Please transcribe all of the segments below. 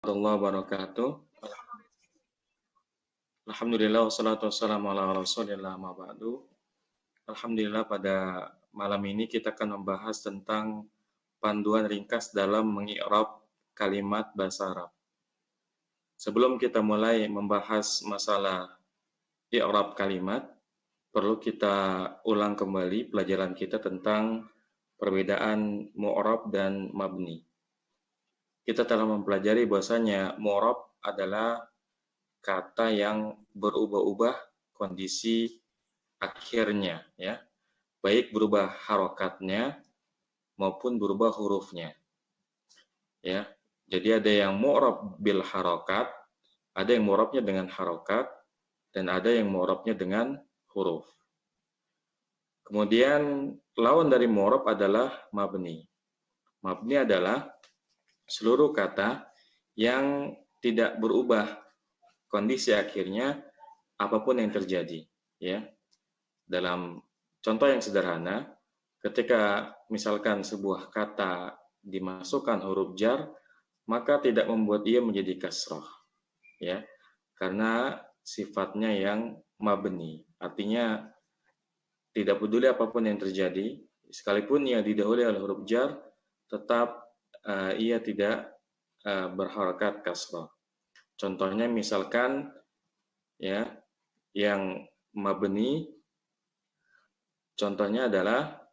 warahmatullahi wabarakatuh. Alhamdulillah wassalatu wassalamu ala rasulillah ma ba'du. Alhamdulillah pada malam ini kita akan membahas tentang panduan ringkas dalam mengi'rab kalimat bahasa Arab. Sebelum kita mulai membahas masalah i'rab kalimat, perlu kita ulang kembali pelajaran kita tentang perbedaan mu'rab dan mabni. Kita telah mempelajari bahwasanya mu'rab adalah kata yang berubah-ubah kondisi akhirnya, ya, baik berubah harokatnya maupun berubah hurufnya, ya. Jadi ada yang mu'rab bil harokat, ada yang mu'rabnya dengan harokat, dan ada yang mu'rabnya dengan huruf. Kemudian lawan dari mu'rab adalah mabni. Mabni adalah seluruh kata yang tidak berubah kondisi akhirnya apapun yang terjadi, ya. Dalam contoh yang sederhana, ketika misalkan sebuah kata dimasukkan huruf jar, maka tidak membuat ia menjadi kasroh, ya, karena sifatnya yang mabni, artinya tidak peduli apapun yang terjadi, sekalipun ia didahului oleh huruf jar, tetap ia tidak berharakat kasroh. Contohnya misalkan, ya, yang mabni, contohnya adalah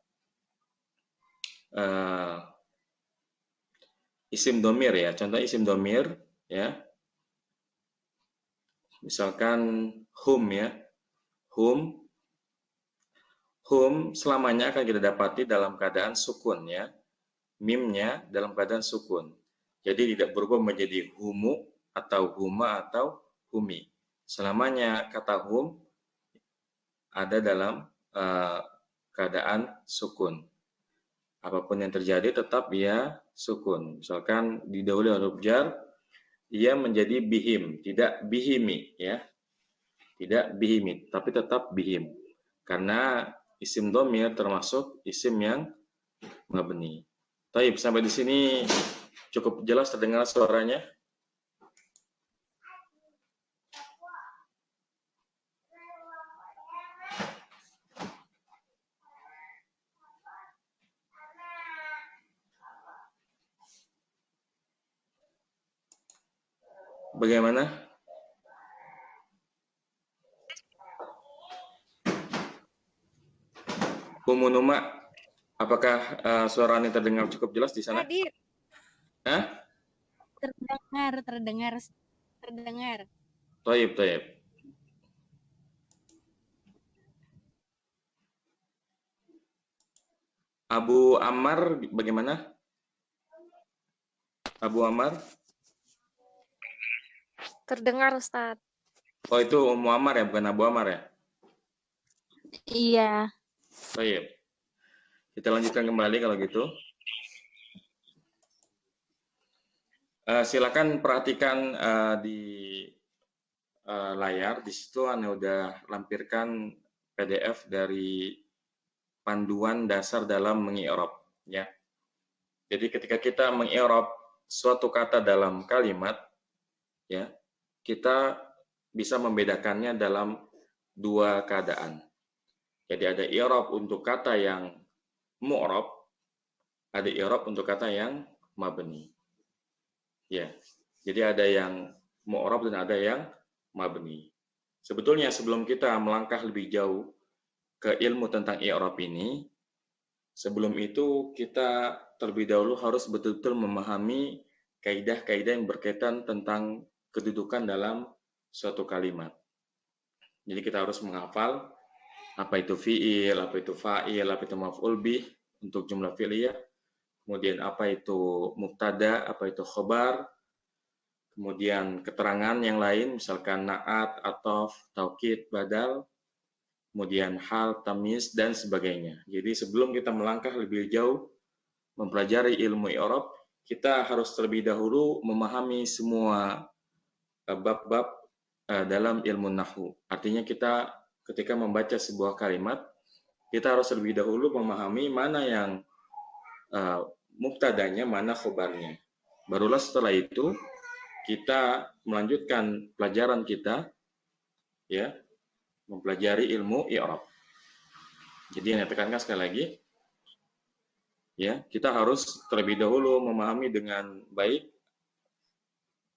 isim domir, ya. Contoh isim domir, ya. Misalkan hum, ya. Hum selamanya akan kita dapati dalam keadaan sukun, ya. Mimnya dalam keadaan sukun. Jadi tidak berubah menjadi humu atau huma atau humi. Selamanya kata hum ada dalam keadaan sukun. Apapun yang terjadi tetap ia sukun. Misalkan didahului huruf jar, ia menjadi bihim, tidak bihimi, ya. Tidak bihimi, tapi tetap bihim. Karena isim domir termasuk isim yang mabni. Baik, sampai di sini cukup jelas terdengar suaranya? Bagaimana? Humunuma, apakah suara ini terdengar cukup jelas di sana? Hadir. Hah? Terdengar. Taib. Abu Ammar bagaimana? Abu Ammar? Terdengar, Ustaz. Oh, itu Ummu Ammar ya, bukan Abu Ammar ya? Iya. Taib. Kita lanjutkan kembali kalau gitu. Silakan perhatikan di layar. Di situ Anda udah lampirkan PDF dari panduan dasar dalam mengi'rab, ya. Jadi ketika kita mengi'rab suatu kata dalam kalimat, ya, kita bisa membedakannya dalam dua keadaan. Jadi ada i'rab untuk kata yang mu'rab, ada i'rab untuk kata yang mabni. Ya. Jadi ada yang mu'rab dan ada yang mabni. Sebetulnya sebelum kita melangkah lebih jauh ke ilmu tentang i'rab ini, sebelum itu kita terlebih dahulu harus betul-betul memahami kaidah-kaidah yang berkaitan tentang kedudukan dalam suatu kalimat. Jadi kita harus menghafal apa itu fi'il, apa itu fa'il, apa itu maf'ul bih untuk jumlah fi'liyah, kemudian apa itu mubtada, apa itu khobar, kemudian keterangan yang lain, misalkan na'at, atof, taukid, badal, kemudian hal, tamyiz, dan sebagainya. Jadi sebelum kita melangkah lebih jauh mempelajari ilmu i'rab, kita harus terlebih dahulu memahami semua bab-bab dalam ilmu nahwu. Artinya kita ketika membaca sebuah kalimat, kita harus terlebih dahulu memahami mana yang mubtadanya, mana khobarnya. Barulah setelah itu kita melanjutkan pelajaran kita, ya, mempelajari ilmu i'rab. Jadi yang saya tekankan sekali lagi, ya, kita harus terlebih dahulu memahami dengan baik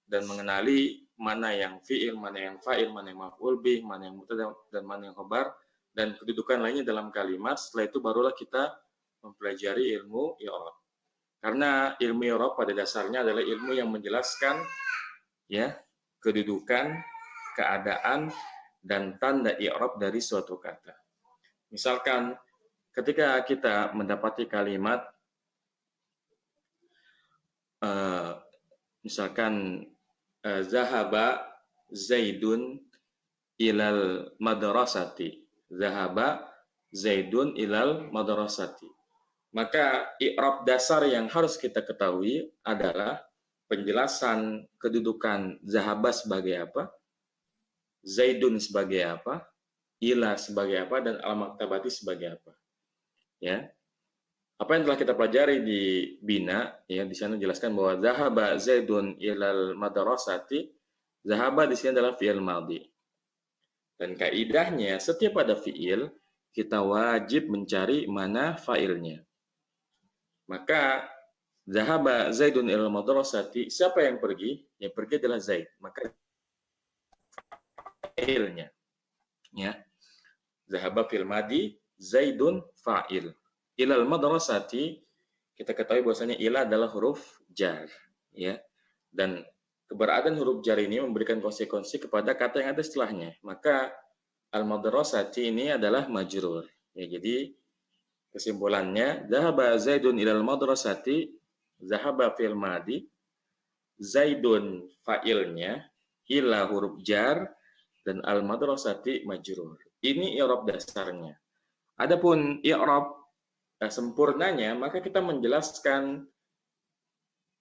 dan mengenali mana yang fi'il, mana yang fa'il, mana yang maf'ul bih, mana yang mubtada dan mana yang khabar, dan kedudukan lainnya dalam kalimat. Setelah itu barulah kita mempelajari ilmu i'rab. Karena ilmu i'rab pada dasarnya adalah ilmu yang menjelaskan, ya, kedudukan, keadaan, dan tanda i'rab dari suatu kata. Misalkan ketika kita mendapati kalimat, misalkan zahaba Zaidun ilal madrasati. Zahaba Zaidun ilal madrasati. Maka i'rab dasar yang harus kita ketahui adalah penjelasan kedudukan zahaba sebagai apa, Zaidun sebagai apa, ila sebagai apa, dan al-maktabati sebagai apa. Ya. Apa yang telah kita pelajari di Bina, ya, di sana dijelaskan bahwa zahaba Zaidun ilal madrasati, zahaba di sini adalah fi'il madhi. Dan kaidahnya setiap ada fi'il, kita wajib mencari mana fa'ilnya. Maka zahaba Zaidun ilal madrasati, siapa yang pergi? Yang pergi adalah Zaid. Maka fa'ilnya, ya. Zahaba fil madhi, Zaidun fa'il. Ilal madrasati, kita ketahui bahwasanya ila adalah huruf jar, ya. Dan keberadaan huruf jar ini memberikan konsekuensi kepada kata yang ada setelahnya. Maka al-madrasati ini adalah majrur. Ya, jadi kesimpulannya, zahaba Zaidun ilal madrasati, zahaba fil madhi, Zaidun fa'ilnya, ila huruf jar, dan al-madrasati majrur. Ini i'rab dasarnya. Adapun i'rab sempurnanya, maka kita menjelaskan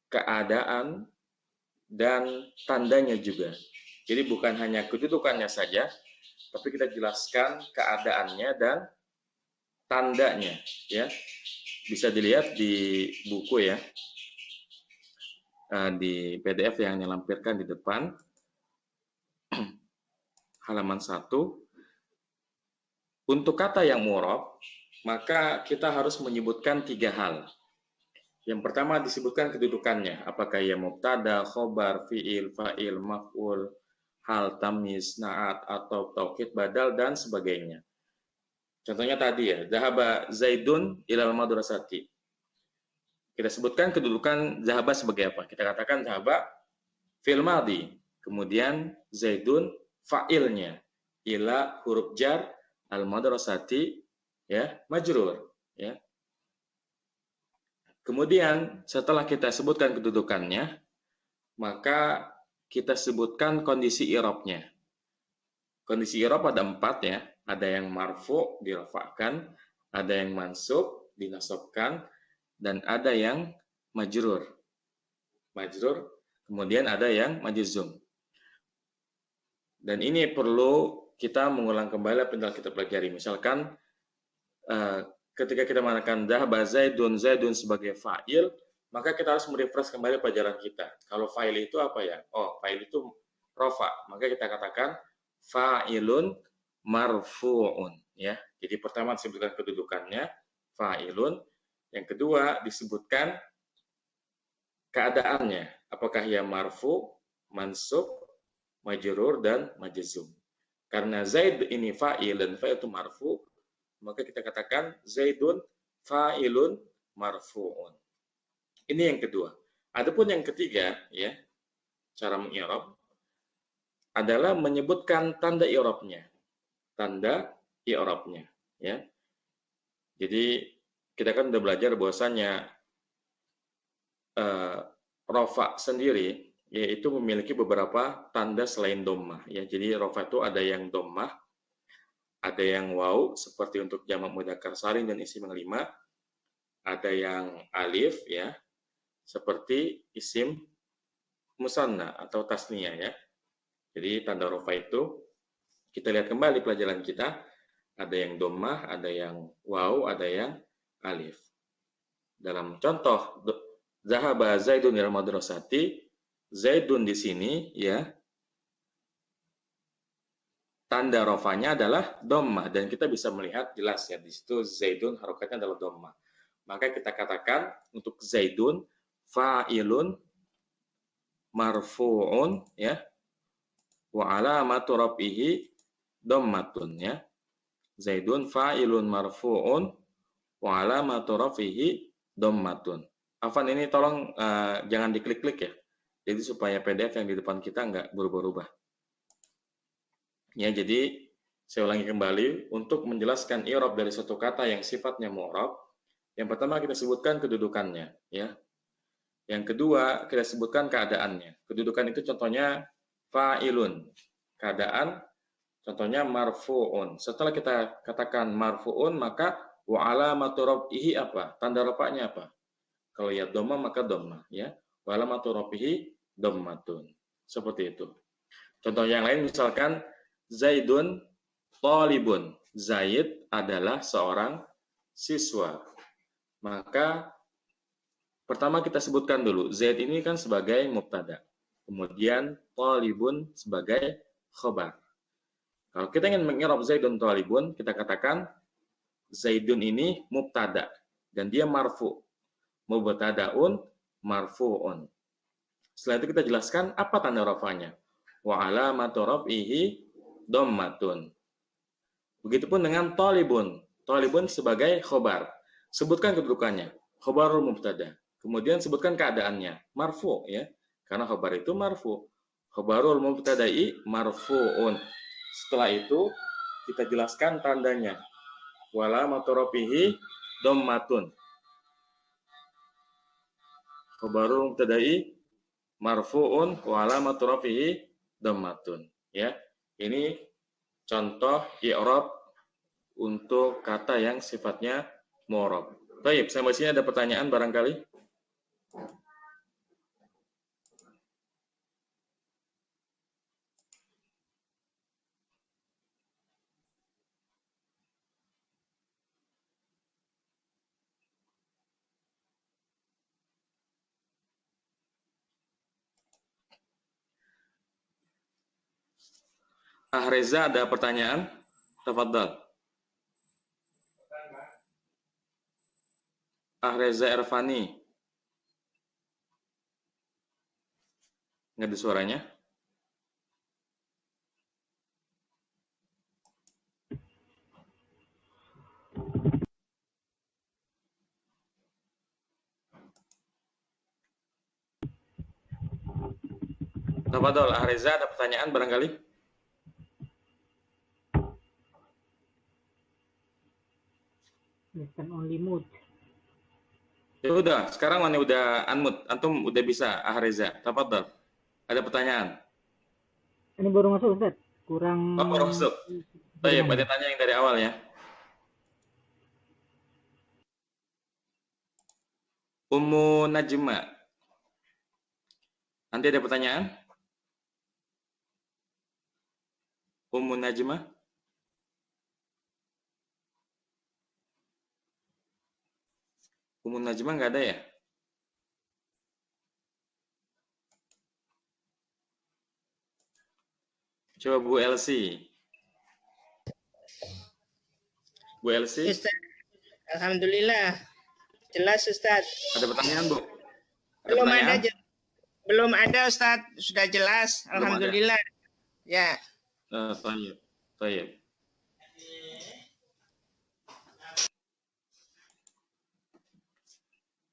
keadaan dan tandanya juga. Jadi bukan hanya kedudukannya saja, tapi kita jelaskan keadaannya dan tandanya, ya. Bisa dilihat di buku, ya, di PDF yang dilampirkan di depan, halaman 1. Untuk kata yang mu'rab, maka kita harus menyebutkan 3 hal. Yang pertama disebutkan kedudukannya, apakah ia mubtada, khobar, fi'il, fa'il, maf'ul, hal, tamyiz, na'at, atau taukid, badal, dan sebagainya. Contohnya tadi, ya, zahaba Zaidun ilal madrasati. Kita sebutkan kedudukan zahaba sebagai apa? Kita katakan zahaba fil madhi, kemudian Zaidun fa'ilnya, ila huruf jar, al madrasati, ya, majrur, ya. Kemudian setelah kita sebutkan kedudukannya, maka kita sebutkan kondisi i'rabnya. Kondisi i'rab ada 4, ya. Ada yang marfu, dirafa'kan, ada yang mansub, dinasabkan, dan ada yang majrur. Majrur, kemudian ada yang majzum. Dan ini perlu kita mengulang kembali apa yang telah kita pelajari. Misalkan ketika kita mengatakan zahaba Zaidun sebagai fa'il, maka kita harus merefresh kembali pelajaran kita. Kalau fa'il itu apa, ya? Oh, fa'il itu rafa. Maka kita katakan fa'ilun marfu'un, ya. Jadi pertama disebutkan kedudukannya, fa'ilun. Yang kedua disebutkan keadaannya, apakah ia marfu, mansub, majrur, dan majzum. Karena Zaid ini fa'il dan fa'il itu marfu, maka kita katakan Zaidun fa'ilun marfu'un. Ini yang kedua. Adapun yang ketiga, ya, cara mengi'rab adalah menyebutkan tanda i'rabnya. Tanda i'rabnya, ya. Jadi kita kan sudah belajar bahwasanya rafa sendiri yaitu memiliki beberapa tanda selain dhammah, ya. Jadi rafa itu ada yang dhammah, ada yang waw seperti untuk jamak mudzakkar salim dan isim yang 5, ada yang alif, ya, seperti isim musanna atau tasniyah, ya. Jadi tanda rafa itu kita lihat kembali pelajaran kita, ada yang dhammah, ada yang waw, ada yang alif. Dalam contoh zahaba Zaidun ilal madrasati, Zaidun di sini ya tanda rofanya adalah dhammah dan kita bisa melihat jelas ya di situ Zaidun harokatnya adalah dhammah. Maka kita katakan untuk Zaidun fa'ilun marfu'un ya wa alamatu rafihi dhammatun ya. Zaidun fa'ilun marfu'un wa alamatu rafihi dhammatun. Afan ini tolong jangan diklik-klik ya. Jadi supaya PDF yang di depan kita nggak berubah-ubah. Ya, jadi saya ulangi kembali untuk menjelaskan i'rab dari suatu kata yang sifatnya mu'rab. Yang pertama kita sebutkan kedudukannya ya. Yang kedua kita sebutkan keadaannya. Kedudukan itu contohnya fa'ilun. Keadaan contohnya marfu'un. Setelah kita katakan marfu'un, maka wa alamatu raf'ihi apa? Tanda rafa'nya apa? Kalau ya dhamma maka dhamma ya. Wa alamatu raf'ihi dhammatun. Seperti itu. Contoh yang lain misalkan Zaidun talibun. Zaid adalah seorang siswa. Maka pertama kita sebutkan dulu Zaid ini kan sebagai mubtada. Kemudian talibun sebagai khobar. Kalau kita ingin mengirab Zaidun talibun, kita katakan Zaidun ini mubtada dan dia marfu. Mubtadaun marfuun. Setelah itu kita jelaskan apa tanda rafanya. Wa alamatu raf'ihi dhammatun. Begitupun dengan talibun. Talibun sebagai khobar. Sebutkan kedudukannya. Khobarul mubtada. Kemudian sebutkan keadaannya. Marfu ya. Karena khobar itu marfu. Khobarul mubtada'i marfuun. Setelah itu kita jelaskan tandanya. Wala matoropihi dhammatun. Khobarul mubtada'i marfuun wala matoropihi dhammatun. Ya, ini contoh i'rab untuk kata yang sifatnya mu'rab. Baik, sampai sini ada pertanyaan barangkali? Reza ada pertanyaan? Tafadhal. Reza Ervani. Nggak ada suaranya? Tafadhal, Reza ada pertanyaan barangkali? Listen only mode. Ya udah, sekarang mana udah unmute. Antum udah bisa, Reza. Tafadhal. Ada pertanyaan? Ini baru masuk, Ustaz. Kurang. Oh, baru masuk. Baik, ada tanya yang dari awal ya. Ummu Najma. Nanti ada pertanyaan? Ummu Najma? Ummu Najma nggak ada ya? Coba Bu Elsie. Bu Elsie? Ustaz, alhamdulillah. Jelas Ustaz. Ada pertanyaan, Bu? Ada Belum pertanyaan? ada belum ada Ustaz, sudah jelas. Belum Alhamdulillah. Ya. Tayyib. Tayyib.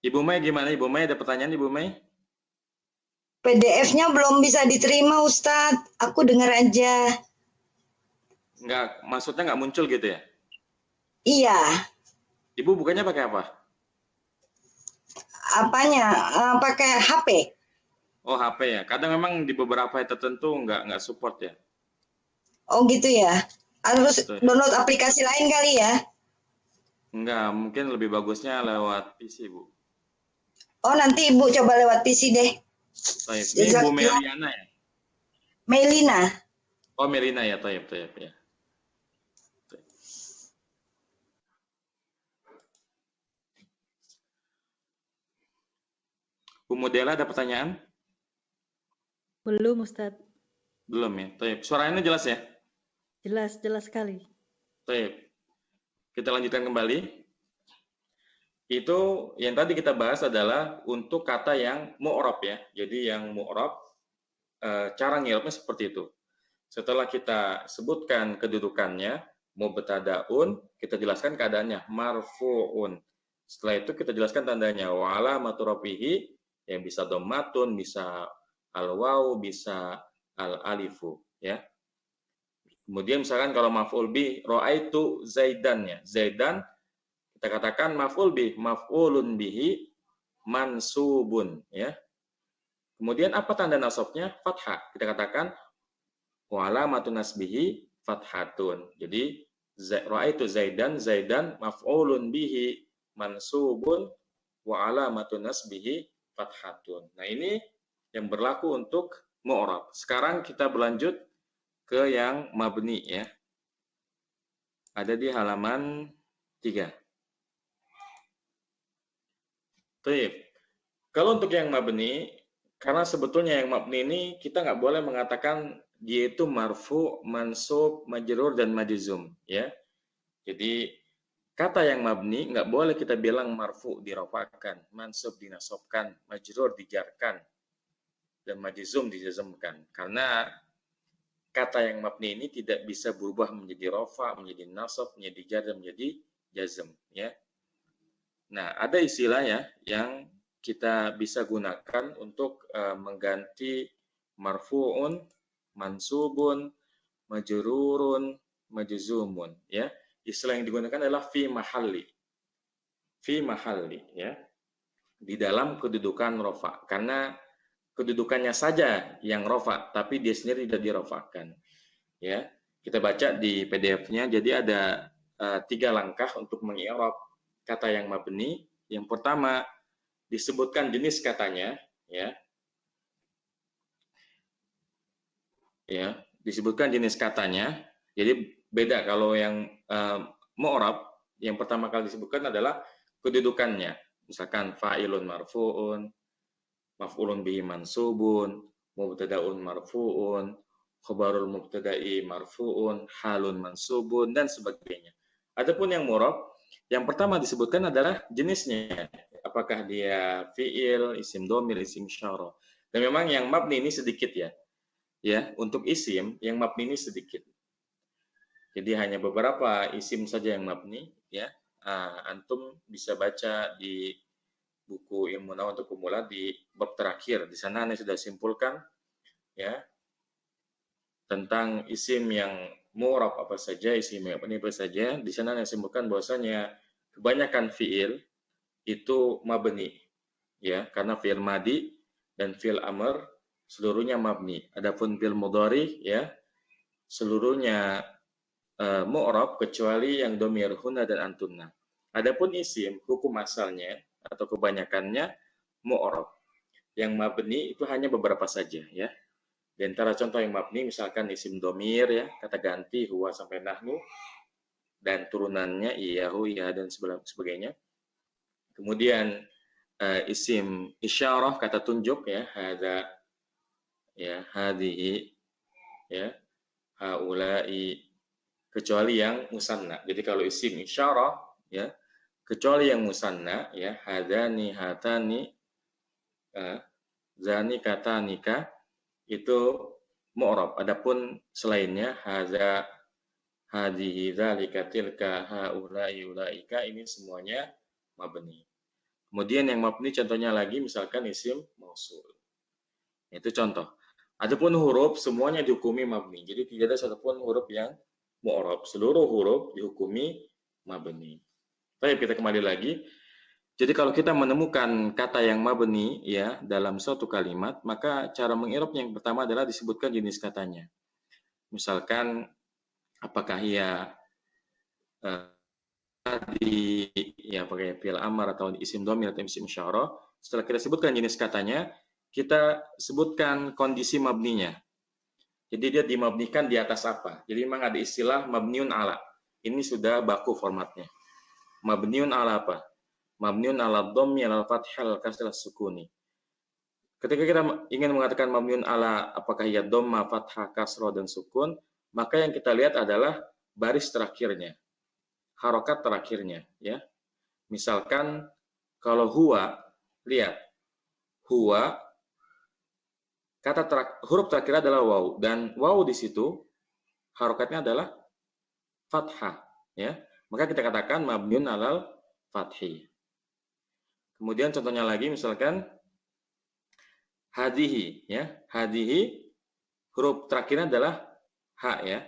Ibu Mei gimana? Ibu Mei ada pertanyaan Ibu Mei? PDF-nya belum bisa diterima, Ustadz. Aku dengar aja. Enggak, maksudnya nggak muncul gitu ya? Iya. Ibu bukanya pakai apa? Apanya? Pakai HP. Oh, HP ya. Kadang memang di beberapa tertentu nggak support ya. Oh gitu ya. Harus Betul. download aplikasi lain kali ya? Enggak, mungkin lebih bagusnya lewat PC, Bu. Oh nanti Ibu coba lewat PC deh. Tayyib. Ini Bu Meliana ya? Melina. Oh, Melina ya, Tayyib, Tayyib ya. Bu Modela ada pertanyaan? Belum Ustadz. Belum ya. Taib. Suaranya jelas ya? Jelas sekali. Taib. Kita lanjutkan kembali. Itu yang tadi kita bahas adalah untuk kata yang mu'rab ya. Jadi yang mu'rab, cara ngirabnya seperti itu. Setelah kita sebutkan kedudukannya, mubtadaun, kita jelaskan keadaannya, marfu'un. Setelah itu kita jelaskan tandanya, wa alamatu rafihi, yang bisa dhammatun, bisa al-waw, bisa al-alifu. Ya. Kemudian misalkan kalau maf'ul bih, ra'aitu zaidan ya. Zaidan, kita katakan maf'ul bih, maf'ulun bihi, mansubun. Ya. Kemudian apa tanda nasabnya? Fathah. Kita katakan wa alamatun nasbihi fathatun. Jadi ra'aitu zaidan, zaidan maf'ulun bihi mansubun wa alamatun nasbihi fathatun. Nah, ini yang berlaku untuk mu'rab. Sekarang kita berlanjut ke yang mabni ya. Ada di halaman 3. Baik. Kalau untuk yang mabni, karena sebetulnya yang mabni ini kita nggak boleh mengatakan dia itu marfu, mansub, majrur, dan majzum. Ya. Jadi kata yang mabni nggak boleh kita bilang marfu dirafa'kan, mansub dinasobkan, majrur dijarkan, dan majzum dijazmkan. Karena kata yang mabni ini tidak bisa berubah menjadi rafa, menjadi nasab, menjadi jar, dan menjadi jazm. Ya. Nah, ada istilah ya yang kita bisa gunakan untuk mengganti marfu'un, mansubun, majrurun, majzumun. Ya. Istilah yang digunakan adalah fi mahalli. Fi mahalli. Ya. Di dalam kedudukan rafa. Karena kedudukannya saja yang rafa, tapi dia sendiri tidak dirafa'kan. Ya. Kita baca di PDF-nya. Jadi ada 3 langkah untuk mengi'rab kata yang mabni. Yang pertama, disebutkan jenis katanya, ya. Ya, disebutkan jenis katanya. Jadi beda kalau yang mu'rab, yang pertama kali disebutkan adalah kedudukannya. Misalkan fa'ilun marfu'un, maf'ulun bihi mansubun, mubtada'un marfu'un, khabarul mubtada'i marfu'un, halun mansubun, dan sebagainya. Adapun yang mu'rab, yang pertama disebutkan adalah jenisnya. Apakah dia fi'il, isim domir, isim isyarah. Dan memang yang mabni ini sedikit ya. Ya, untuk isim yang mabni ini sedikit. Jadi hanya beberapa isim saja yang mabni ya. Antum bisa baca di buku Ilmu Nahwu untuk pemula di bab terakhir. Di sana Anda sudah simpulkan ya tentang isim yang mu'rab apa saja, isim yang mabni apa saja. Di sana Anda simpulkan bahwasanya kebanyakan fi'il itu mabni ya, karena fi'il madi dan fi'il amr seluruhnya mabni. Adapun fi'il mudhari ya seluruhnya mu'rab kecuali yang dhamir hunna dan antunna. Adapun isim hukum asalnya atau kebanyakannya mu'rab. Yang mabni itu hanya beberapa saja ya. Di antara contoh yang mabni misalkan isim dhamir ya, kata ganti huwa sampai nahnu dan turunannya iyahu, iya dan sebagainya. Kemudian isim isyarah kata tunjuk ya, hadza ya, hadhihi ya, haula'i, kecuali yang musanna. Jadi kalau isim isyarah ya, kecuali yang musanna ya, hadzani hatani zani katanika itu mu'rab. Adapun selainnya hadza hadhihi dzalika tilka haula'i ulaika ini semuanya mabni. Kemudian yang mabni contohnya lagi misalkan isim mausul. Itu contoh. Adapun huruf semuanya dihukumi mabni. Jadi tidak ada satupun huruf yang mu'rab. Seluruh huruf dihukumi mabni. Baik, kita kembali lagi. Jadi kalau kita menemukan kata yang mabni ya dalam suatu kalimat, maka cara mengi'rab yang pertama adalah disebutkan jenis katanya. Misalkan apakah ia tadi ya pakai fi'il amr atau isim dhamir atau isim isyarah. Setelah kita sebutkan jenis katanya, kita sebutkan kondisi mabninya. Jadi dia dimabnikan di atas apa? Jadi memang ada istilah mabniun ala. Ini sudah baku formatnya. Mabniun ala apa? Mabniun ala dhammi ala fathil kasrah sukuni. ketika kita ingin mengatakan mabniun ala apakah ia dhamma, fathah, kasrah dan sukun, maka yang kita lihat adalah baris terakhirnya, harokat terakhirnya, ya. Misalkan kalau huwa, lihat huwa, huruf terakhir adalah waw, dan waw di situ harokatnya adalah fathah, ya. Maka kita katakan mabniun alal fathi. Kemudian contohnya lagi, misalkan hadihi, ya. Hadihi huruf terakhirnya adalah ha, ya.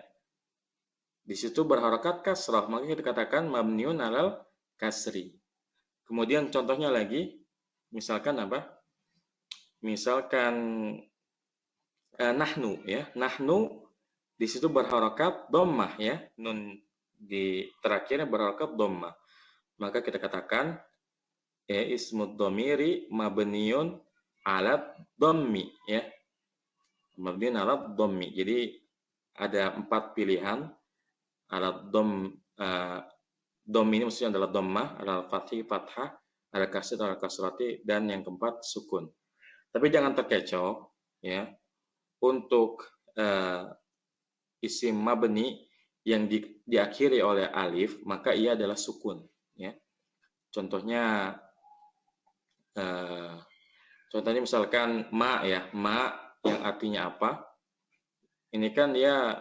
Di situ berharokat kasrah, maka kita katakan mabniun alal kasri. Kemudian contohnya lagi, misalkan apa? Misalkan nahnu, ya. Nahnu di situ berharokat dhammah, ya. Nun di terakhirnya berharokat dhammah. Maka kita katakan ismud dhamiri mabniun ala dhammi, ya. Mabniun ala dhammi. Jadi ada 4 pilihan. Ala dhamm ini maksudnya adalah dhammah, ala fathih, fathah, ala kasrah, ala kasrati, dan yang keempat sukun. Tapi jangan terkecoh, ya. Untuk isim mabni yang diakhiri oleh alif, maka ia adalah sukun, ya. Contohnya misalkan ma, ya, ma yang artinya apa? Ini kan dia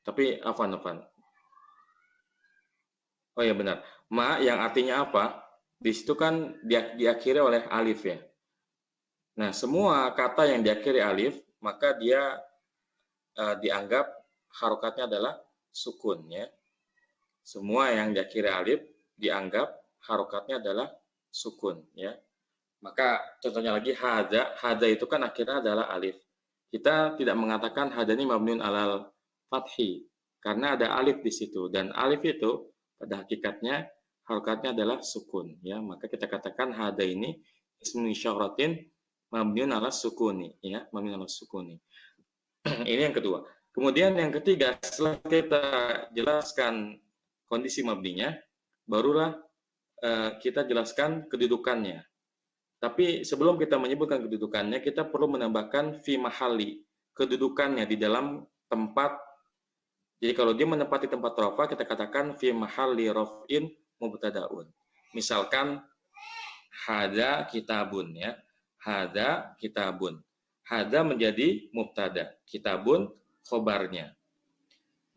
tapi afan. Oh ya benar. Ma yang artinya apa? Di situ kan diakhiri oleh alif, ya. Nah, semua kata yang diakhiri alif, maka dia dianggap harokatnya adalah sukun, ya. Semua yang diakhiri alif dianggap harokatnya adalah sukun, ya. Maka contohnya lagi hada itu kan akhirnya adalah alif. Kita tidak mengatakan hada ini mabniun alal fathi karena ada alif di situ, dan alif itu pada hakikatnya harokatnya adalah sukun, ya. Maka kita katakan hada ini ismu isyaratin mabniun ala sukuni, ya, mabniun ala sukuni. Ini yang kedua. Kemudian yang ketiga, setelah kita jelaskan kondisi mabninya, barulah kita jelaskan kedudukannya. Tapi sebelum kita menyebutkan kedudukannya, kita perlu menambahkan fi mahali, kedudukannya di dalam tempat. Jadi kalau dia menempati tempat rafa, kita katakan fi mahali raf'in mubtadaun. Misalkan hada kitabun, ya. Hada kitabun. Hada menjadi mubtada, kitabun khobarnya.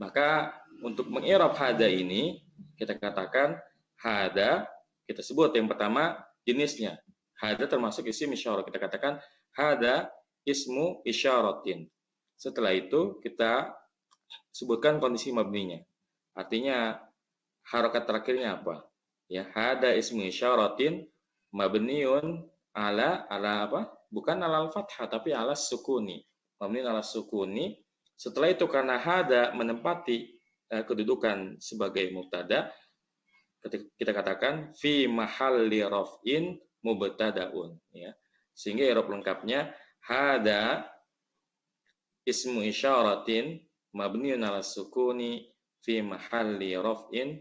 Maka untuk mengirab hada ini, kita katakan hada, kita sebut yang pertama jenisnya. Hada termasuk isim isyarah. Kita katakan hada ismu isyaratin. Setelah itu kita sebutkan kondisi mabninya. Artinya harokat terakhirnya apa? Ya, hada ismu isyaratin mabniun ala apa? Bukan ala al-fathah tapi ala sukuni. Mabniun ala sukuni. Setelah itu karena hada menempati kedudukan sebagai mubtada, kita katakan fi mahalli raf'in mubtadaun, ya. Sehingga i'rab lengkapnya hada ismu isyaratin mabniun ala sukuni fi mahalli raf'in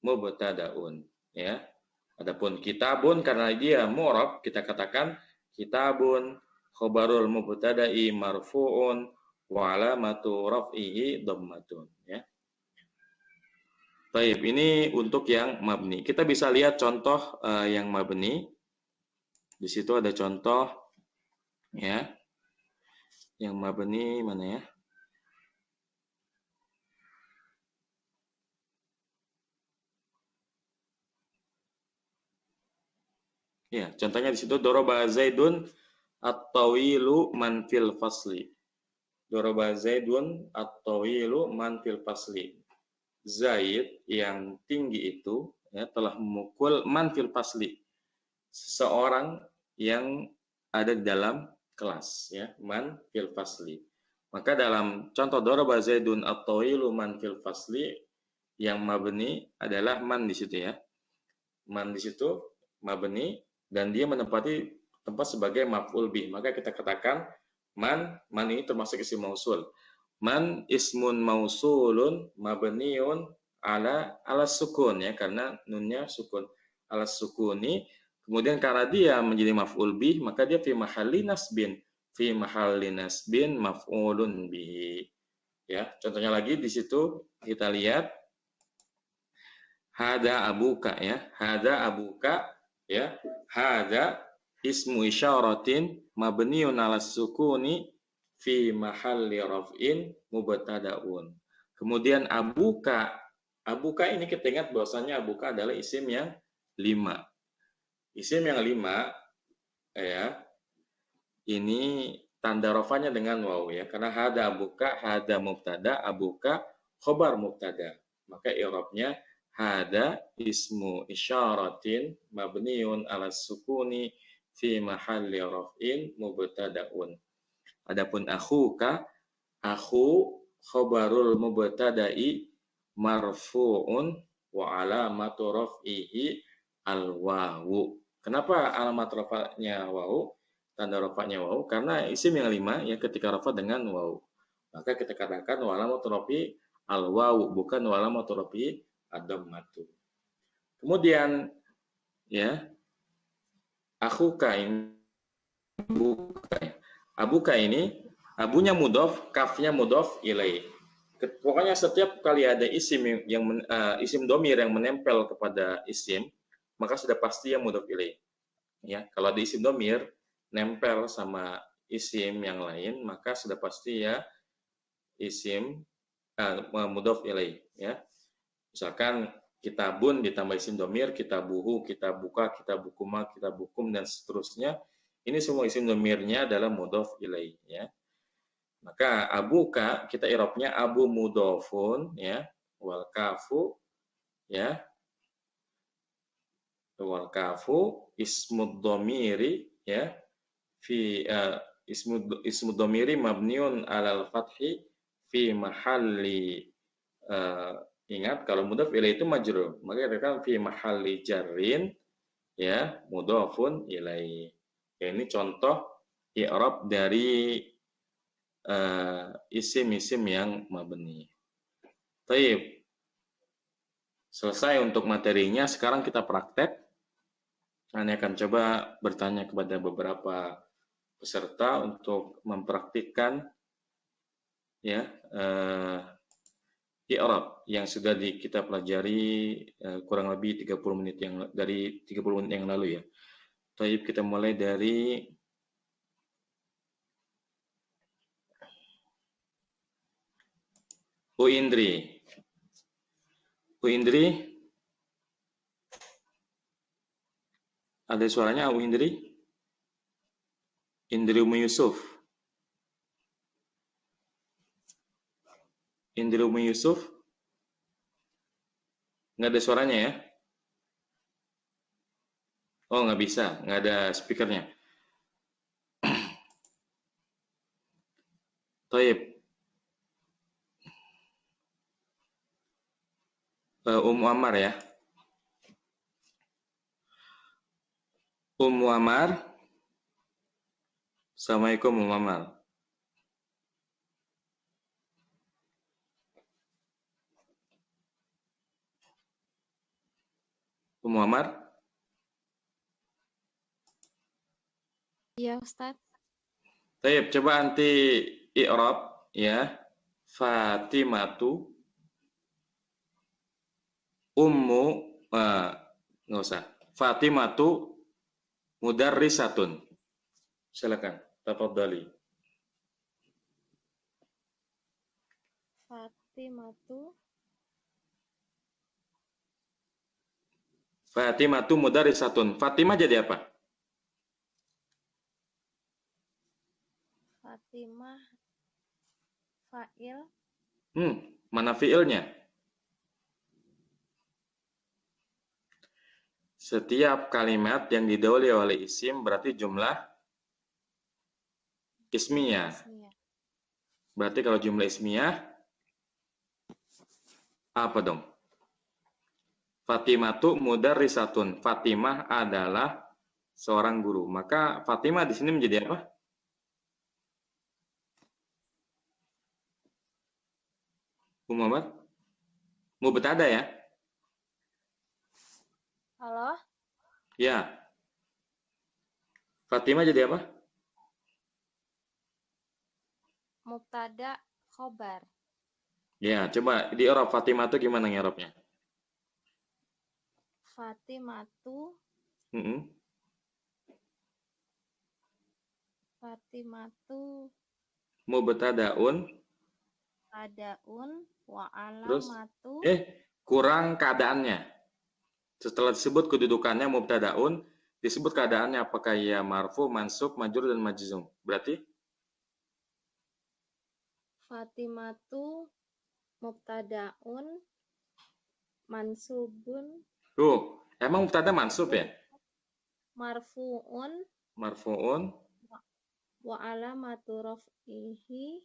mubtadaun, ya. Adapun kitabun karena dia mu'rab, kita katakan kitabun khabarul mubtada'i marfu'un wa alamatu raf'ihi dhammatun, ya. Baik, ini untuk yang mabni. Kita bisa lihat contoh yang mabni. Di situ ada contoh, ya. Yang mabni mana, ya? Ya, contohnya di situ doroba Zaidun at-tawilu man fil fasli. Doroba Zaidun at-tawilu man fil fasli. Zaid yang tinggi itu, ya, telah memukul man fil fasli, seseorang yang ada di dalam kelas, ya, man fil fasli. Maka dalam contoh doroba Zaidun at-tawilu man fil fasli, yang mabni adalah man di situ, ya. Man di situ mabni dan dia menempati tempat sebagai maf'ul bih. Maka kita katakan man ini termasuk isim mausul. Man ismun mausulun mabniun ala sukun, ya, karena nunnya sukun. Ala sukuni, Kemudian karena dia menjadi maf'ul bih, maka dia fi mahalli nasbin. Fi mahalli nasbin maf'ulun bihi. Ya, contohnya lagi di situ kita lihat hada abuka ya. Hada abuka ya. Hada ismu isyaratin mabniun 'ala sukuni fi mahalli raf'in mubtada'un. Kemudian abuka. Abuka ini kita ingat bahwasanya abuka adalah isim yang 5. Isim yang 5 ya. Ini tanda rafanya dengan waw ya. Karena hada abuka, hada mubtada, abuka khobar mubtada. Maka i'rabnya hada ismu isyaratin mabniun 'ala sukuni fi mahalli raf'in mubtada'un. Adapun akhuka, akhu khabarul mubtada'i marfu'un wa alamatu raf'ihi al-wawu. Kenapa alamat rafa'nya wawu? Tanda rafa'nya wawu karena isim yang 5 ya ketika rafa dengan wawu. Maka kita katakan wa alamatu raf'i al-wawu bukan wa alamatu raf'i ad-dhammatu. Kemudian ya akhuka ini abuka ini abunya mudhof, kafnya mudhof ilaih. Pokoknya setiap kali ada isim yang isim domir yang menempel kepada isim, maka sudah pasti yang mudhof ilaih. Ya, kalau ada isim domir nempel sama isim yang lain, maka sudah pasti ya isim mudhof ilaih. Ya, misalkan kitabun ditambah isim domir, kitabuhu, kitabuka, kitabukuma, kitabukum dan seterusnya. Ini semua isim domirnya adalah mudhof ilaih. Ya. Maka abuka kita i'rabnya abu mudhofun ya wal kafu ya wal kafu ismud dhamiri ya fi ismud dhamiri mabniun 'alal fathi fi mahalli ingat kalau mudhof ilaih itu majrur maka kita katakan fi mahalli jarrin ya mudhofun ilaih. Ya, ini contoh i'rab dari isim-isim yang mabni. Taib. Selesai untuk materinya, sekarang kita praktek. Saya akan coba bertanya kepada beberapa peserta untuk mempraktikkan ya i'rab yang sudah kita pelajari kurang lebih 30 menit yang lalu ya. Taib, kita mulai dari Bu Indri. Bu Indri? Ada suaranya Bu Indri? Indri Umi Yusuf. Indri Umi Yusuf? Nggak ada suaranya ya? Oh, nggak bisa. Nggak ada speakernya. Taib. Ammar ya. Ammar. Assalamualaikum Ammar. Ammar? Iya, Ustadz. Taib, coba anti i'rab ya. Fatimatu ummu nggak usah. Fatimatu mudarrisatun. Silakan, tafadhali. Fatimatu mudarrisatun. Fatimah jadi apa? Fatimah fa'il. Mana fiilnya? Setiap kalimat yang didahului oleh isim berarti jumlah ismiyah. Berarti kalau jumlah ismiyah apa dong? Fatimatu mudarrisatun. Fatimah adalah seorang guru. Maka Fatimah di sini menjadi apa? Muhammad? Mubtada ya? Halo? Ya. Fatimah jadi apa? Mubtada khobar. Ya, coba di Arab Fatimah itu gimana ngerobnya? Fatimatu. Mm-mm. Fatimatu. Mubtadaun. Adaun. Wa Terus? alamatu. Kurang keadaannya. Setelah disebut kedudukannya mubtadaun, disebut keadaannya apakah ia marfu, mansub, majrur dan majzum. Berarti Fatimatu. Mubtadaun. Mansubun. tuh, emang mubtada mansub ya? Marfuun. Marfuun, Wa alamatu raf'ihi.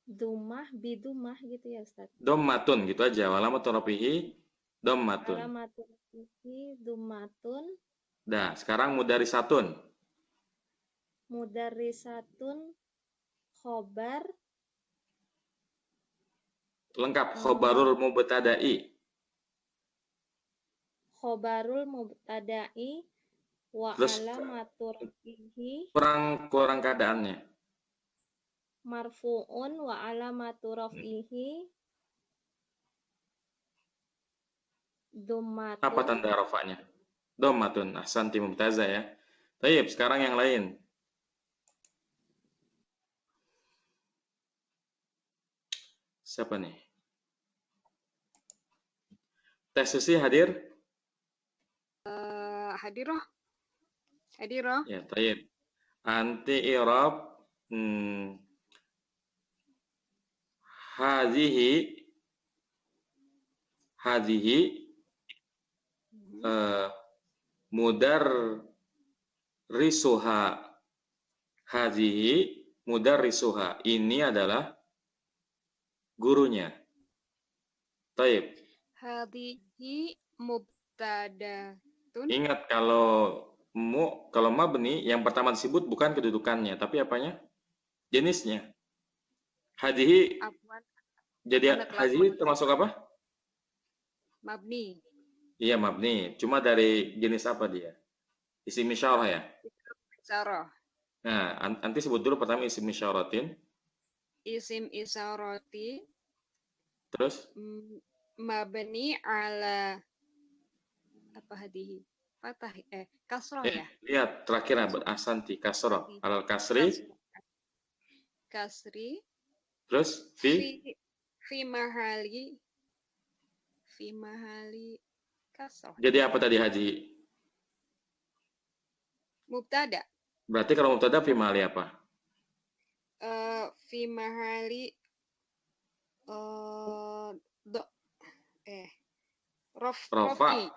Bidumah gitu ya Ustaz. dommatun gitu aja. Walamat rafihi dommatun. Alamatu raf'ihi dummatun. Dah, sekarang mudarisatun. Mudarrisatun. Khobar. Lengkap khobarul mubtada'i. Khobarul mubtada'i. Wa Terus alamatu raf'ihi. kurang keadaannya. Marfu'un wa alamatu raf'ihi Apa dummatun. tanda rafanya? Dommatun. Ahsanti mumtazah ya. Baik, sekarang yang lain. Siapa nih? Teh Susi hadir? Hadiroh. Hadiroh. Ya, baik. Anti i'rab hadhihi mudar risuha. Hadhihi mudar risuha. Ini adalah gurunya. Taib. Hadhihi mubtadatun. Ingat kalau mabni yang pertama disebut bukan kedudukannya, tapi apanya? Jenisnya. Hadhihi Afwan. jadi hadhihi termasuk apa? Mabni. Iya, mabni. Cuma dari jenis apa dia? Isim isyarah ya? Isyarah. Nah, nanti sebut dulu pertama isim isyaratin. Isim isyarati. Terus? Mabni ala apa hadhihi? Fatah kasroh ya? Lihat terakhir ahsanti kasroh. Al kasri. Kasri. Terus Fi mahali kasroh. Jadi apa tadi hadhihi? Mubtada. Berarti kalau mubtada fi mahali apa? Fi mahali Rafa.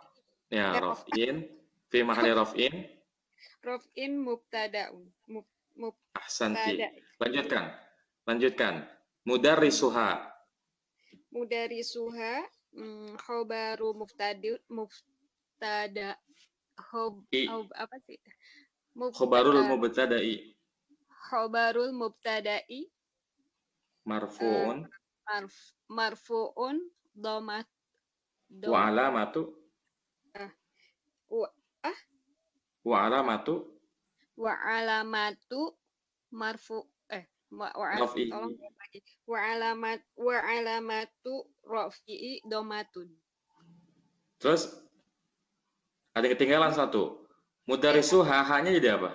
Ya, raf'in. Fi mahali raf'in. Raf'in mubtadaun. Ahsanti. Lanjutkan. Mudarrisuha. Mudarrisuha khobaru mubtada apa sih? Khobarul mubtada'i. Khobarul mubtada'i marfu'un dhamat wa alamatu marfu rafi'i. wa alamatu rafi'i dhamatun. Terus ada ketinggalan satu. Mudarrisuha hanya jadi apa?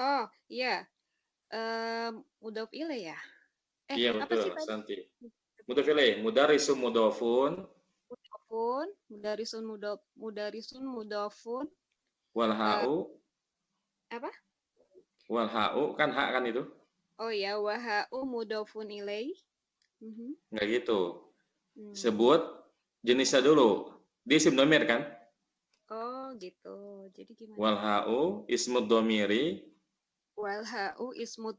Oh, iya. Mudhaf ilaih ya? Iya, apa betul, sih tadi? Santi. Mudhaf ilaih, mudarrisun mudhafun. Mudarisun mudhafun. Wal ha'u. Apa? Wal ha'u kan hak kan itu? Oh ya, wa ha'u mudhafun ilaih. Enggak gitu. Sebut jenisnya dulu. Dia isim dhamir kan? Oh, gitu. Jadi gimana? Wal ha'u ismud dhamiri. Wal ha'u ismud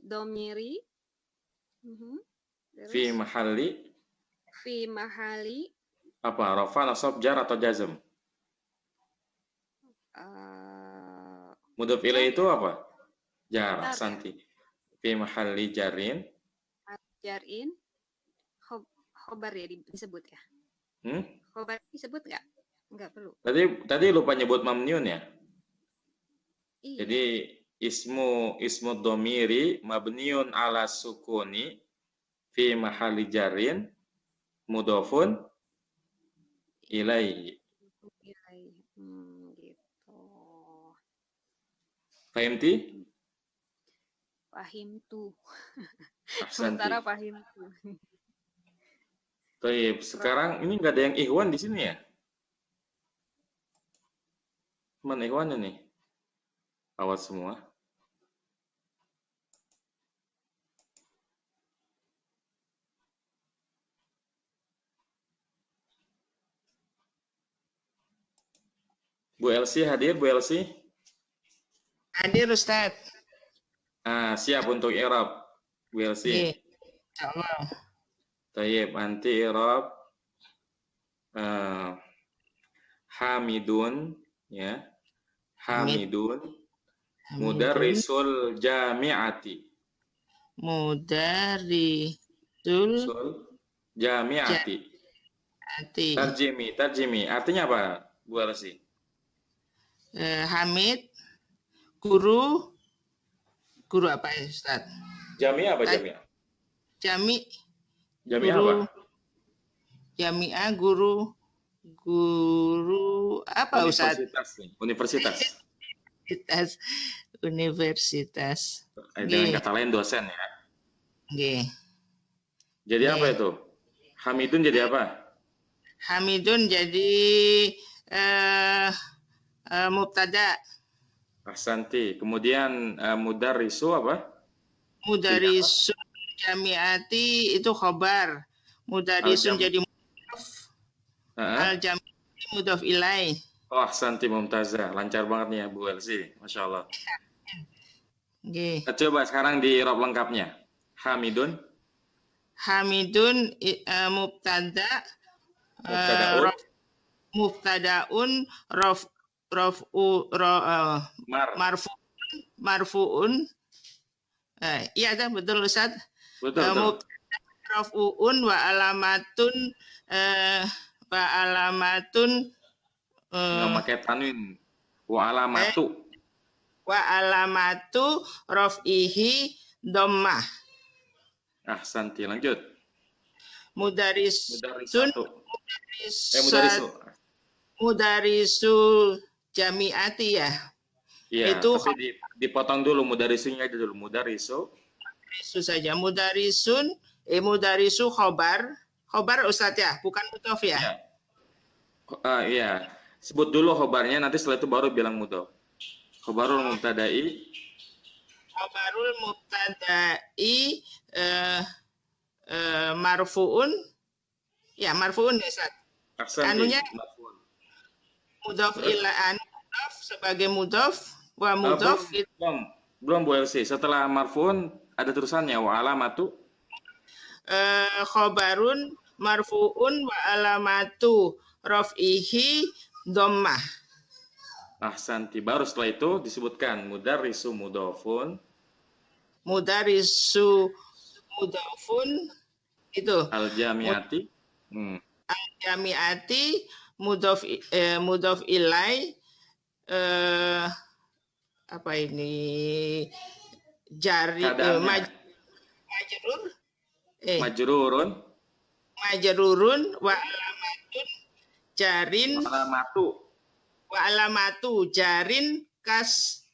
dhamiri. Fi mahali apa? Rafa, nasab, jar atau jazm? Mudhaf ilaih itu apa? Jar, Santi. Fi mahali jarin. Jarin. Khobar ya disebut ya? Khobar disebut nggak? Nggak perlu. Tadi lupa nyebut mamniun ya? Iya. Jadi ismu dhamiri mabniun ala sukuni fi mahalli jarrin mudhafun ilaihi. Gitu. Fahimti? Pahim tuh. Ahsanti. Sementara pahim tuh. Baik, sekarang ini nggak ada yang ikhwan di sini ya? Mana ikhwannya nih? Awas semua. Bu Elsi hadir, Bu Elsi? Hadir Ustaz. Ah, siap untuk i'rab, Bu Elsi. Nggih. Insyaallah. Tayyib, anti i'rab Hamidun, ya. Hamidun, mudarrisul jami'ati. Mudarrisul Jami'ati. ati. Tarjimi. Artinya apa, Bu Elsi? Hamid, guru apa ya Ustaz? Jami apa jami'ah? Jami, Jami'ah guru. apa? Jami'ah, guru apa Ustaz? Universitas. Universitas. Dengan Nggih. kata lain dosen ya. Nggih. Jadi apa itu? Hamidun jadi apa? Hamidun jadi mubtada. Ahsanti. Kemudian mudarrisu apa? Mudarrisun jami'ati itu khobar. Mudarrisun jadi mudhaf. Al-jami'ati mudhaf ilaih. Oh, ahsanti mumtazah. Lancar banget nih ya Bu Elsi. Masya Allah. Nggih. Coba sekarang di i'rab lengkapnya. Hamidun. Hamidun mubtada mubtadaun marfuun. Iya kan betul Ustaz? Betul. Raf'un wa alamatun nggak pakai tanwin. Wa alamatu raf'ihi dhammah. Ahsanti, lanjut. Mudarisu jami'ati ya. Iya, itu tapi dipotong dulu mudarisunya aja dulu. Mudarisu saja. Mudarisu khobar Ustaz ya, bukan mudhaf ya. Iya. Sebut dulu khobarnya, nanti setelah itu baru bilang mudhaf. Khobarul mubtada'i marfuun. Ya, marfuun ya, Ustaz. Anunya mudhaf ilaih sebagai mudhaf wa mudhaf belum Bu Elsi. Setelah marfuun ada terusannya wa alamatu khobarun marfuun wa alamatu raf'ihi dhammah. Ahsanti. Baru setelah itu disebutkan mudarrisu mudhafun. Mudarisu mudhafun itu. Al-jami'ati. Al-jami'ati mudhaf ilai apa ini? Jari majrurun wa alamatun jarin wa alamatu jarin kas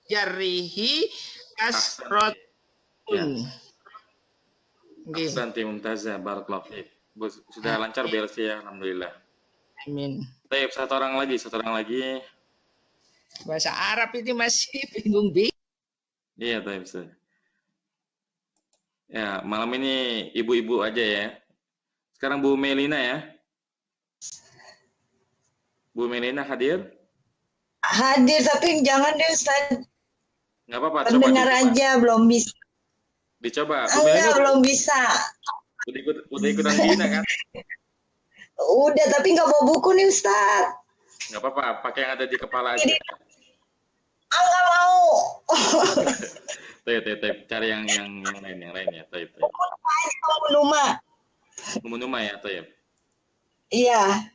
jarihi kasrotun. Ahsanti mumtazah, barakallahu fiik. Sudah lancar BLC ya, alhamdulillah. Amin. Baik, satu orang lagi. Bahasa Arab ini masih bingung. Iya, baik, Ustaz. Ya, malam ini ibu-ibu aja ya. Sekarang Bu Melina ya. Bu Melina hadir? Hadir, tapi jangan deh Ustaz. Nggak apa-apa, pendengar aja, belum bisa. Dicoba. Enggak, belum bisa. Udah ikutan Gina kan? Udah, tapi nggak bawa buku nih Ustaz. Nggak apa-apa, pakai yang ada di kepala aja. Nggak mau. Cari yang lain ya. Numa ya, Tayyib. Iya.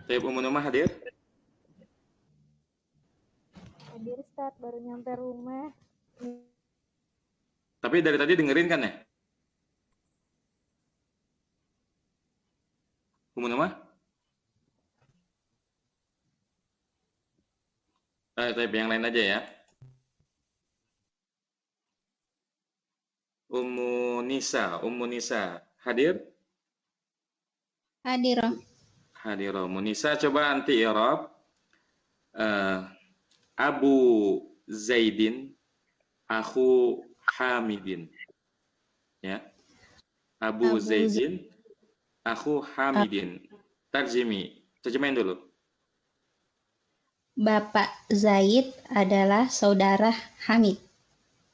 Taib Ummu Numah hadir? Hadir Ustaz, baru nyampe rumah. Tapi dari tadi dengerin kan ya? Ummu Numah? Taib yang lain aja ya. Ummu Nisa hadir? Hadir. Hadir. Ummu Nisa coba anti i'rab Abu Zaidin akhu Hamidin. Ya. Abu Zaidin akhu Hamidin. Terjemahin dulu. Bapak Zaid adalah saudara Hamid.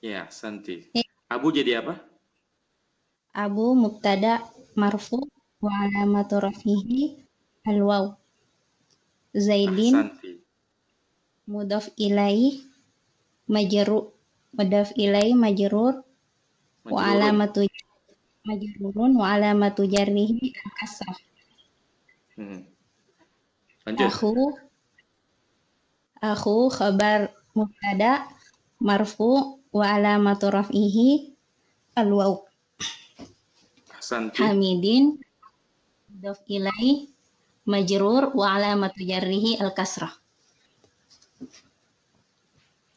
Ya, Santi. Abu jadi apa? Abu mubtada marfu wa alamatu rafihi al-waw. Zaidin Santi. mudhaf ilaih majrur wa alamatu majrurun wa alamatu jarrihi al-kasrah. Lanjut. Akhu khabar mubtada marfu wa alamatu raf'ihi al-waw. Santi. Hamidin mudhaf ilaih majrur wa alamatu jarrihi al-kasrah.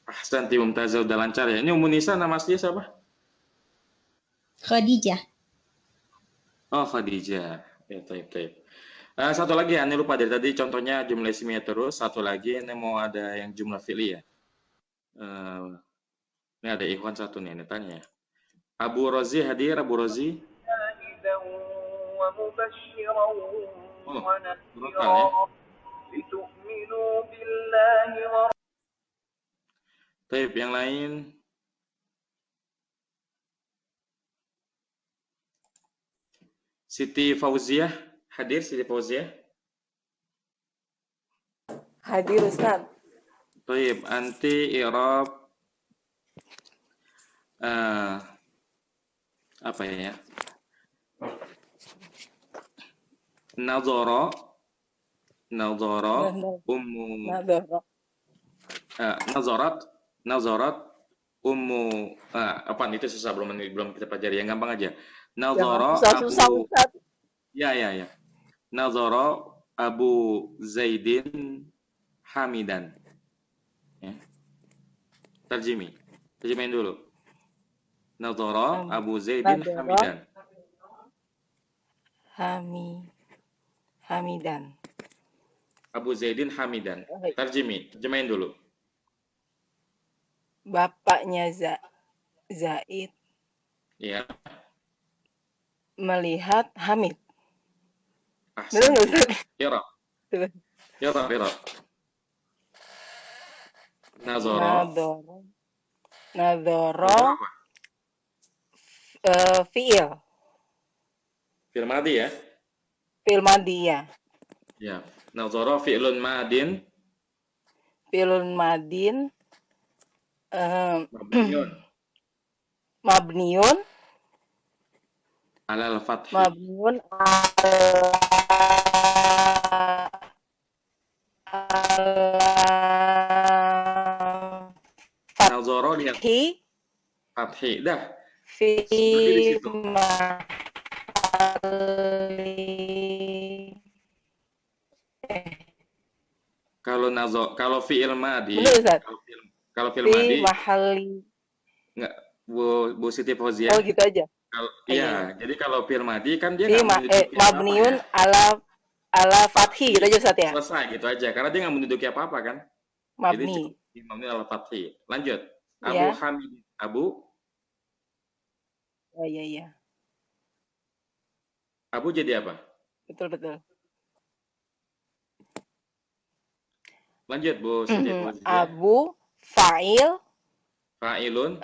Santi Mumtazah udah lancar ya. Ini Ummu Nisa nama aslinya siapa? Khadijah. Oh, Khadijah. Ya, taib. Satu lagi ya, ini lupa dari tadi contohnya jumlah ismiyah terus. Satu lagi, ini mau ada yang jumlah fi'li ya. Ini ada ikhwan satu nih, ini tanya ya. Abu Rozi hadir, Abu Rozi. Oh, berulang ya. Taib, yang lain. Siti Fauziah hadir, Siti Fauziah. Hadir Ustaz. Taib, anti i'rab apa ya? Nazara ummu nazarat ummu apaan itu susah, belum kita pelajari, yang gampang aja. Nazara susah Ustaz. Ya. Nazara Abu Zaidin Hamidan. Ya. Terjemahin dulu. Nazara Abu Zaidin Hamidan. Hamidan. Abu Zaidin Hamidan. Terjemahin dulu. Bapaknya Zaid. Ya. Melihat Hamid. Benar nggak Ustaz? Ya, Nazara. Fi'il. Fi'il madi ya? Fi'il madi ya. Ya. Nazara fi'lun madin. Fi'lun madin. Mabniun. Alal fathi. Mabniun Nazara lihat. Fathi. Dah. Fi kalau fi'il madi. Kalau fi'il madi. Mahali. Enggak, Bu Siti Fauziah. Oh, gitu aja. Iya, jadi kalau fi'il madi kan dia mabniun ala fathi gitu aja Ustaz ya. Selesai gitu aja, karena dia nggak menduduki apa-apa kan. Mabni. Jadi mabni ala fathi. Lanjut. Ya. Abu Hamid. Abu. Oh iya. Abu jadi apa? Betul. Lanjut Bu Siti Fauziah. Abu fa'il. Fa'ilun.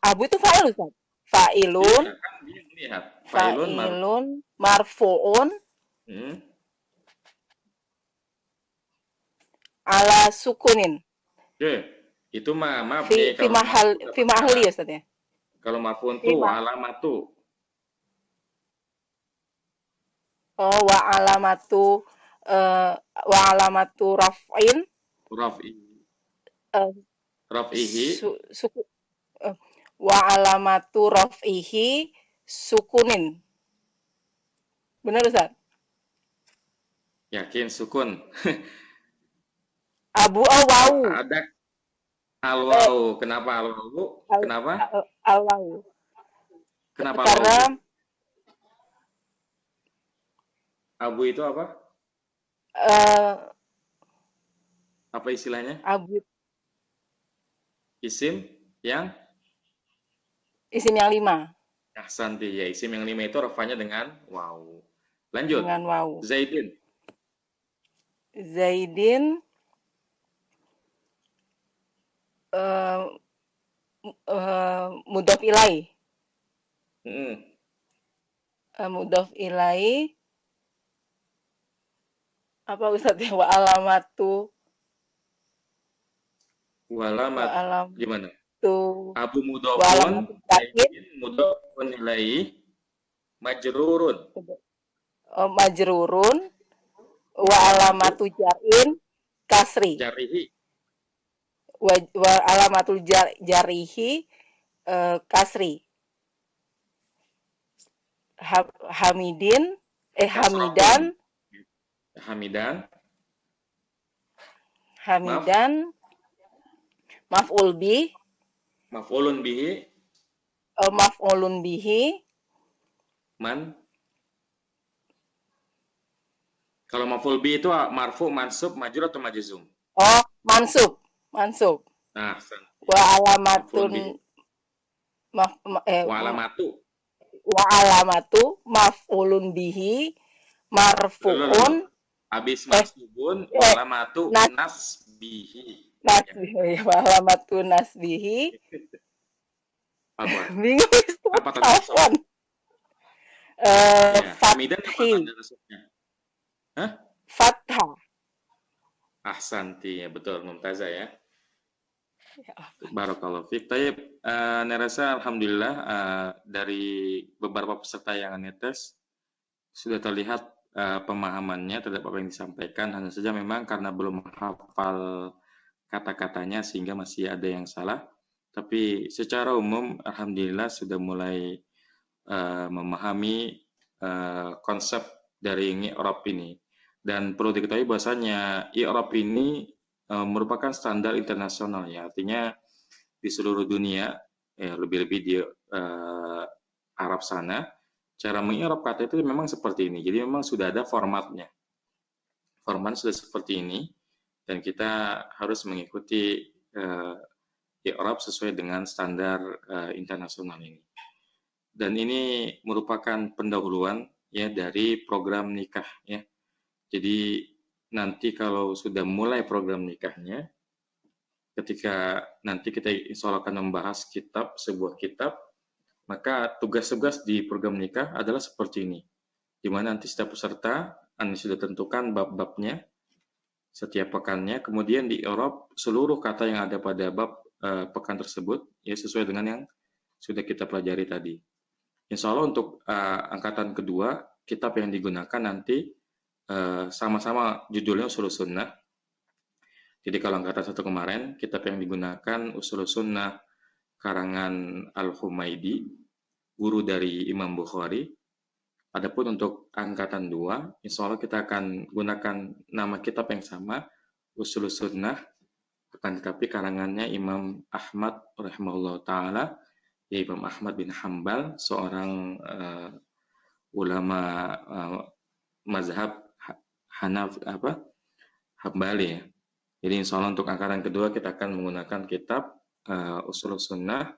Abu itu fa'il Ustaz. Fa'ilun. Ya, kan dia melihat. Fa'ilun marfu'un. Ala sukunin. Itu mah fi mahali ya Ustaz ya. Kalau marfu'un tuh alamatu. Oh, wa alamatu raf'in eh, Raf'ihi suku wa alamatu raf'ihi sukunin. Benar Ustaz? yakin sukun. Abu wau. Ada al-wau. Kenapa al-wau? Kenapa? Al-wau. Kenapa Karena al-wau? Abu itu apa? Apa istilahnya? Abu Isim yang 5. Ahsanti, ya isim yang 5 itu rafanya dengan waw. Lanjut. Dengan waw. Zaidin. Zaidin mudhof ilai. Mudhof ilai apa Ustaz ya? Wa alamatu gimana? Tuh. Abu mudhofun, mudhofun ilai, majrurun. Majrurun wa alamatu jar'in kasri. Jarihi. Wa alamatul jarihi kasri. Hamidan maf'ulun bihi man. Kalau maf'ul bihi itu marfu, mansub, majrur atau majzum? Oh, mansub. Nah, wa alamatun wa alamatu maf'ulun bihi marfu'un. Habis mansubun wa alamatu nasbihi. Wa alamatu nasbihi. Apa? Bingung apa tadi? Hamidan apa tanda nasabnya? Fathah. Ahsanti, ya betul, Mumtazah ya. Barakallahu fiik. Taib, nerasa alhamdulillah dari beberapa peserta yang ngetes sudah terlihat pemahamannya terhadap apa yang disampaikan. Hanya saja memang karena belum hafal kata-katanya sehingga masih ada yang salah. Tapi secara umum alhamdulillah sudah mulai memahami konsep dari i'rab ini. Dan perlu diketahui bahwasanya i'rab ini merupakan standar internasional ya, artinya di seluruh dunia, lebih-lebih di Arab sana, cara mengi'rab kata itu memang seperti ini. Jadi memang sudah ada formatnya. Format sudah seperti ini, dan kita harus mengikuti i'rab sesuai dengan standar internasional ini. Dan ini merupakan pendahuluan ya dari program nikah ya. Jadi nanti kalau sudah mulai program nikahnya, ketika nanti kita insya Allah akan membahas sebuah kitab, maka tugas-tugas di program nikah adalah seperti ini. Di mana nanti setiap peserta, Anda sudah tentukan bab-babnya, setiap pekannya, kemudian di i'rab seluruh kata yang ada pada bab pekan tersebut, ya sesuai dengan yang sudah kita pelajari tadi. Insya Allah untuk angkatan kedua, kitab yang digunakan nanti sama-sama judulnya Ushulus Sunnah. Jadi kalau angkatan 1 kemarin, kitab yang digunakan Ushulus Sunnah karangan Al-Humaidi, guru dari Imam Bukhari. Adapun untuk angkatan 2, insya Allah kita akan gunakan nama kitab yang sama, Ushulus Sunnah, akan tetapi karangannya Imam Ahmad rahimahullah ta'ala, ya Imam Ahmad bin Hambal, seorang ulama mazhab Hambali ya. Jadi insya Allah untuk angkatan kedua kita akan menggunakan kitab Ushulus Sunnah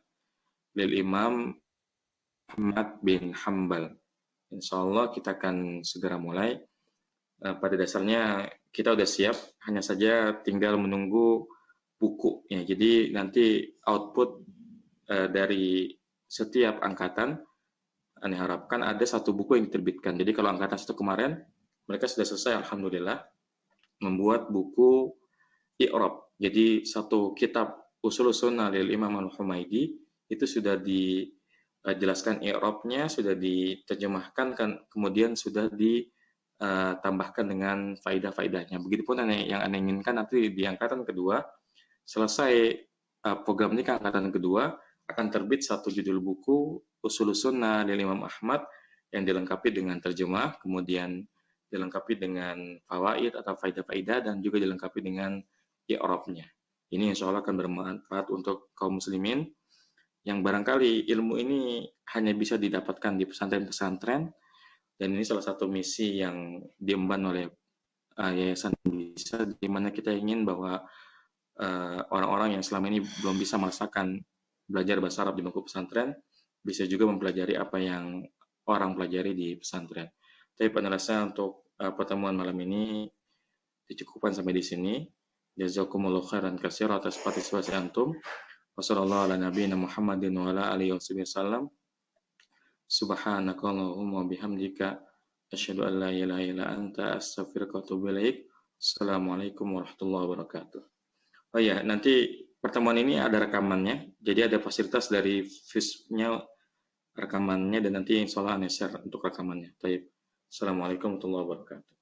lil Imam Ahmad bin Hambal. Insya Allah kita akan segera mulai. Pada dasarnya kita udah siap, hanya saja tinggal menunggu buku ya. Jadi nanti output dari setiap angkatan, Anda harapkan ada satu buku yang diterbitkan. Jadi kalau angkatan 1 kemarin mereka sudah selesai alhamdulillah membuat buku i'rab. Jadi satu kitab Ushulus Sunnah lil Imam Al-Humaidi itu sudah dijelaskan i'rabnya, sudah diterjemahkan kan, kemudian sudah tambahkan dengan faidah-faidahnya. Begitupun yang Anda inginkan nanti di angkatan kedua, selesai program ini ke angkatan kedua, akan terbit satu judul buku Ushul Sunnah dari Imam Ahmad yang dilengkapi dengan terjemah, kemudian dilengkapi dengan fawaid atau faidah-faidah, dan juga dilengkapi dengan i'rabnya. Ini insya Allah akan bermanfaat untuk kaum muslimin yang barangkali ilmu ini hanya bisa didapatkan di pesantren-pesantren, dan ini salah satu misi yang diemban oleh Yayasan Bisa, di mana kita ingin bahwa orang-orang yang selama ini belum bisa merasakan belajar bahasa Arab di bangku pesantren, bisa juga mempelajari apa yang orang pelajari di pesantren. Tapi penerasa untuk pertemuan malam ini dicukupkan sampai di sini. Jazakumullahu khairan katsira atas partisipasi antum. Wassallallahu ala nabiyina Muhammadin wa ala alihi wasallam. Subhanakallahumma bihamdika asyhadu an la ilaha illa anta astaghfiruka wa atubu ilaik. Assalamualaikum warahmatullahi wabarakatuh. Oh ya, nanti pertemuan ini ada rekamannya. Jadi ada fasilitas dari FISP-nya rekamannya, dan nanti insya Allah share untuk rekamannya. Baik. Assalamualaikum warahmatullahi wabarakatuh.